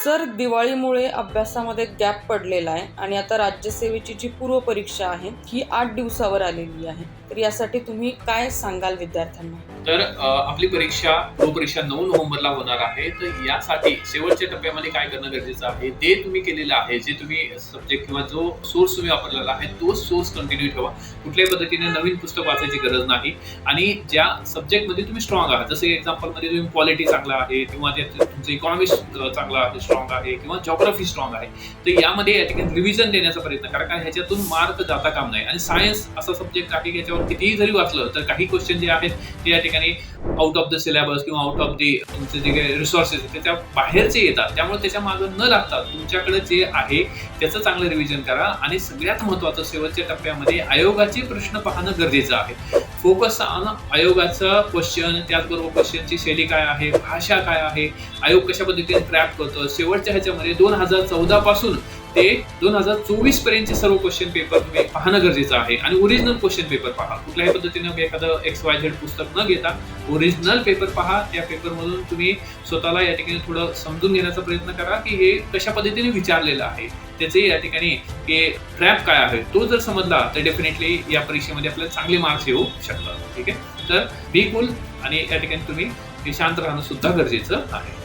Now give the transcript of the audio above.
Sir, दिवाळीमुळे अभ्यासामध्ये gap पडलेला आहे आणि आता राज्यसेवेची जी पूर्व परीक्षा आहे ही 8 दिवसावर आलेली आहे. तर यासाठी तुम्ही काय सांगाल विद्यार्थ्यांना? तर आपली परीक्षा 9 नोव्हेंबरला होणार आहे. तर यासाठी शेवटच्या टप्प्यामध्ये काय करणं गरजेचं आहे, ते तुम्ही केलेलं आहे, जे तुम्ही सब्जेक्ट किंवा जो सोर्स तुम्ही वापरलेला आहे तोच सोर्स कंटिन्यू ठेवा. कुठल्याही पद्धतीने नवीन पुस्तक वाचायची गरज नाही. आणि ज्या सब्जेक्टमध्ये तुम्ही स्ट्रॉंग आहात, जसे एक्झाम्पलमध्ये तुम्ही पॉलिटी चांगला आहे किंवा तुमचं इकॉनॉमिक्स चांगला आहे, स्ट्रॉंग आहे किंवा जॉग्राफी स्ट्रॉंग आहे, तर यामध्ये या ठिकाणी रिव्हिजन देण्याचा प्रयत्न करा, कारण ह्याच्यातून मार्क जाता काम नाही. आणि सायन्स असा सब्जेक्ट आहे की याच्यावर कितीही जरी वाचलं तर काही क्वेश्चन जे आहेत ते या ठिकाणी आउट ऑफ द सिलेबस किंवा आउट ऑफ दी तुमचे जे काही रिसोर्सेस त्याच्या बाहेरचे येतात. त्यामुळे त्याच्या मागे न लागता तुमच्याकडे जे आहे त्याचं चांगलं रिव्हिजन करा. आणि सगळ्यात महत्त्वाचं, शेवटच्या टप्प्यामध्ये आयोगाचे प्रश्न पाहणं गरजेचं आहे. फोकस ऑन आयोगाचं क्वेश्चन, त्याचबरोबर क्वेश्चनची शैली काय आहे, भाषा काय आहे, आयोग कशा पद्धतीने ट्रॅप करतो. शेवटच्या ह्याच्यामध्ये 2014 पासून ते 2024 पर्यंतचे सर्व क्वेश्चन पेपर तुम्ही पाहणं गरजेचं आहे. आणि ओरिजिनल क्वेश्चन पेपर पहा. कुठल्याही पद्धतीने एखादं XYZ पुस्तक न घेता ओरिजिनल पेपर पहा. त्या पेपरमधून तुम्ही स्वतःला या ठिकाणी थोडं समजून घेण्याचा प्रयत्न करा की हे कशा पद्धतीने विचारलेलं आहे, त्याचे या ठिकाणी हे ट्रॅप काय आहे तो जर समजला तर डेफिनेटली या परीक्षेमध्ये आपल्याला चांगले मार्क्स येऊ शकतात. ठीक आहे, तर बी कूल आणि या ठिकाणी तुम्ही शांत राहणं सुद्धा गरजेचं आहे.